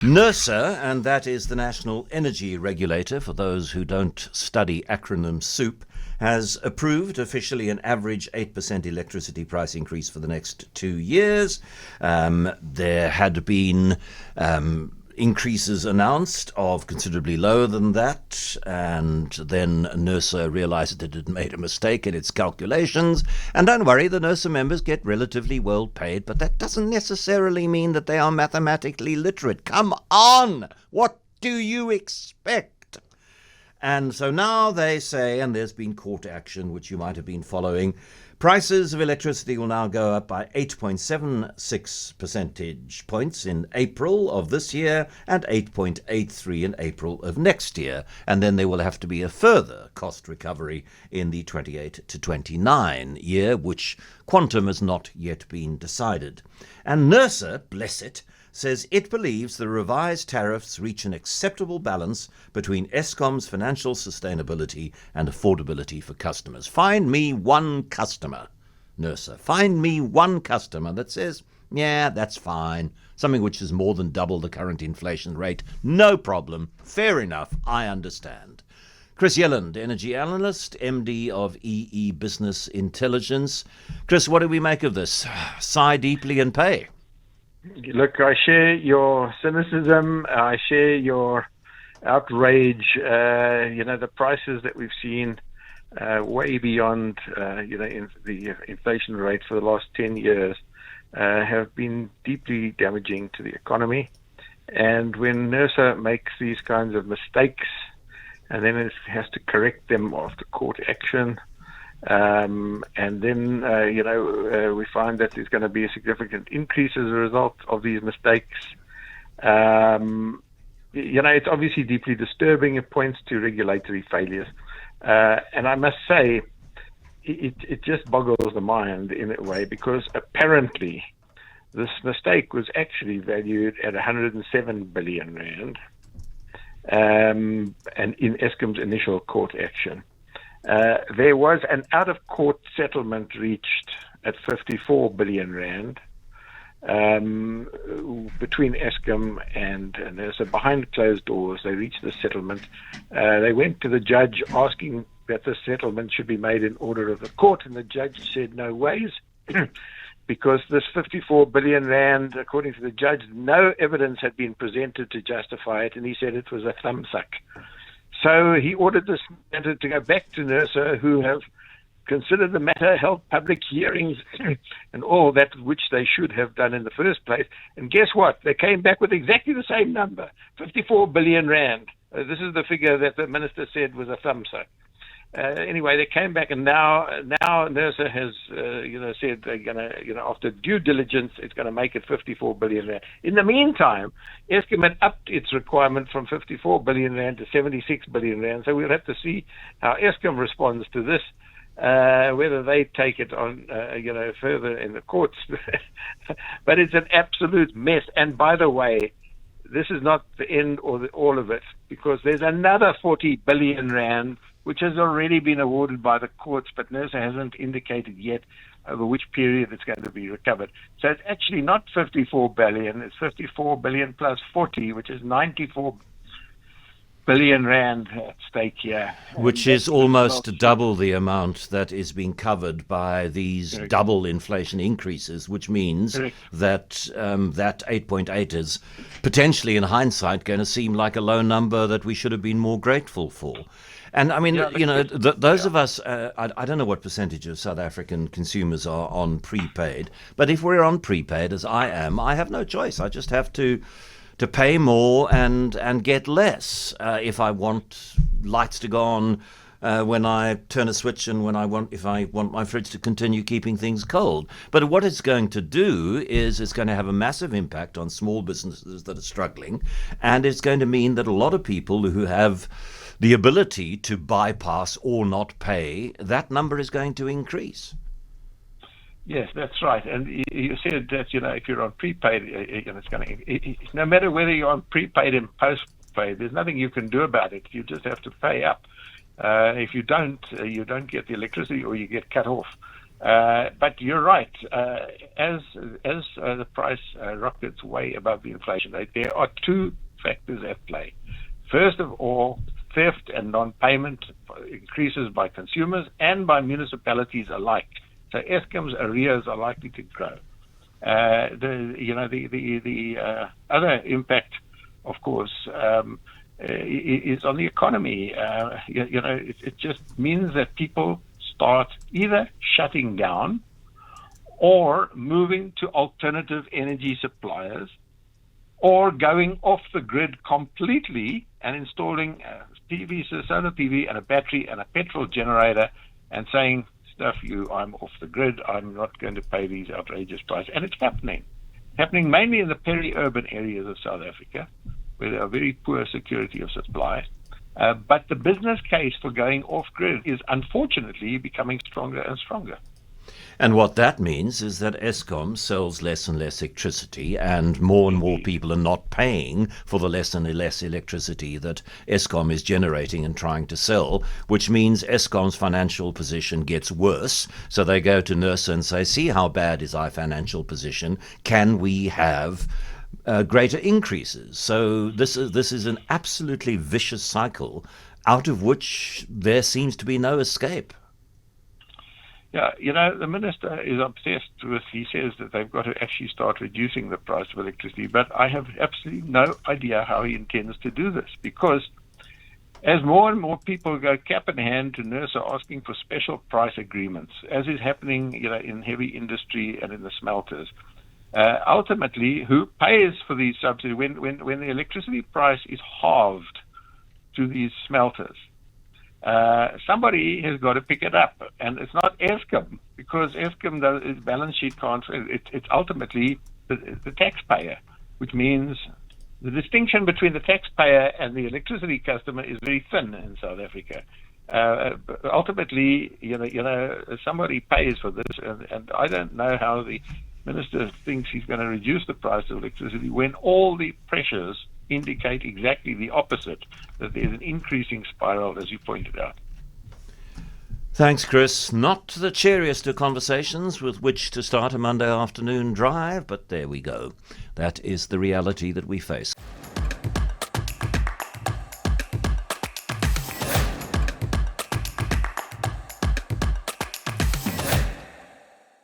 NERSA, and that is the National Energy Regulator, for those who don't study acronym soup, has approved officially an average 8% electricity price increase for the next 2 years. There had been increases announced of considerably lower than that, and then NERSA realized that it had made a mistake in its calculations. And don't worry, the NERSA members get relatively well paid, but that doesn't necessarily mean that they are mathematically literate. Come on! What do you expect? And so now they say, and there's been court action, which you might have been following, prices of electricity will now go up by 8.76 percentage points in April of this year and 8.83 in April of next year. And then there will have to be a further cost recovery in the 28 to 29 year, which quantum has not yet been decided. And NERSA, bless it, says it believes the revised tariffs reach an acceptable balance between Eskom's financial sustainability and affordability for customers. Find me one customer, NERSA, find me one customer that says, yeah, that's fine, something which is more than double the current inflation rate. No problem. Fair enough. I understand. Chris Yelland, energy analyst, MD of EE Business Intelligence. Chris, what do we make of this? Sigh deeply and pay. Look, I share your cynicism. I share your outrage. The prices that we've seen way beyond, in the inflation rate for the last 10 years have been deeply damaging to the economy. And when NERSA makes these kinds of mistakes and then it has to correct them after court action, and then, we find that there's going to be a significant increase as a result of these mistakes. It's obviously deeply disturbing. It points to regulatory failures. And I must say, it just boggles the mind in a way, because apparently this mistake was actually valued at 107 billion rand, and in Eskom's initial court action. There was an out-of-court settlement reached at 54 billion rand between Eskom and NERSA. Behind closed doors, they reached the settlement. They went to the judge asking that the settlement should be made in order of the court, and the judge said no ways, because this 54 billion rand, according to the judge, no evidence had been presented to justify it, and he said it was a thumbsuck. So he ordered this matter to go back to NERSA, who have considered the matter, held public hearings, and all that which they should have done in the first place. And guess what? They came back with exactly the same number, 54 billion rand. This is the figure that the minister said was a thumbsuck. Anyway, they came back, and now NERSA has, said they're going to, after due diligence, it's going to make it 54 billion rand. In the meantime, Eskom had upped its requirement from 54 billion rand to 76 billion rand. So we'll have to see how Eskom responds to this, whether they take it on, further in the courts. But it's an absolute mess. And by the way, this is not the end or all of it, because there's another 40 billion rand which has already been awarded by the courts, but NERSA hasn't indicated yet over which period it's going to be recovered. So it's actually not 54 billion, it's 54 billion plus 40, which is 94 billion rand at stake here. Which is almost double the amount that is being covered by these double inflation increases, which means that that 8.8 is potentially, in hindsight, going to seem like a low number that we should have been more grateful for. And I mean, those of us, I don't know what percentage of South African consumers are on prepaid, but if we're on prepaid, as I am, I have no choice. I just have to pay more and get less if I want lights to go on when I turn a switch, and if I want my fridge to continue keeping things cold. But what it's going to do is it's going to have a massive impact on small businesses that are struggling, and it's going to mean that a lot of people who have the ability to bypass or not pay, that number is going to increase. Yes, that's right. And you said that, if you're on prepaid, it's going to, no matter whether you're on prepaid and postpaid, there's nothing you can do about it. You just have to pay up. If you don't get the electricity, or you get cut off. But you're right. As the price rockets way above the inflation rate, there are two factors at play. First of all, theft and non-payment increases by consumers and by municipalities alike. So Eskom's arrears are likely to grow. The other impact, of course, is on the economy. It just means that people start either shutting down or moving to alternative energy suppliers, or going off the grid completely and installing solar PV and a battery and a petrol generator and saying, stuff you, I'm off the grid, I'm not going to pay these outrageous prices. And it's happening mainly in the peri-urban areas of South Africa, where there are very poor security of supply. But the business case for going off-grid is unfortunately becoming stronger and stronger. And what that means is that Eskom sells less and less electricity, and more people are not paying for the less and less electricity that Eskom is generating and trying to sell, which means Eskom's financial position gets worse. So they go to NERSA and say, see how bad is our financial position? Can we have greater increases? So this is an absolutely vicious cycle out of which there seems to be no escape. Yeah, the minister is obsessed with, he says that they've got to actually start reducing the price of electricity, but I have absolutely no idea how he intends to do this, because as more and more people go cap in hand to NERSA asking for special price agreements, as is happening in heavy industry and in the smelters, ultimately, who pays for these subsidies when the electricity price is halved to these smelters? Somebody has got to pick it up, and it's not Eskom, because Eskom its balance sheet can't. It's ultimately the taxpayer, which means the distinction between the taxpayer and the electricity customer is very thin in South Africa. Ultimately, somebody pays for this, and I don't know how the minister thinks he's going to reduce the price of electricity when all the pressures indicate exactly the opposite, that there's an increasing spiral, as you pointed out. Thanks, Chris. Not the cheeriest of conversations with which to start a Monday afternoon drive, but there we go. That is the reality that we face.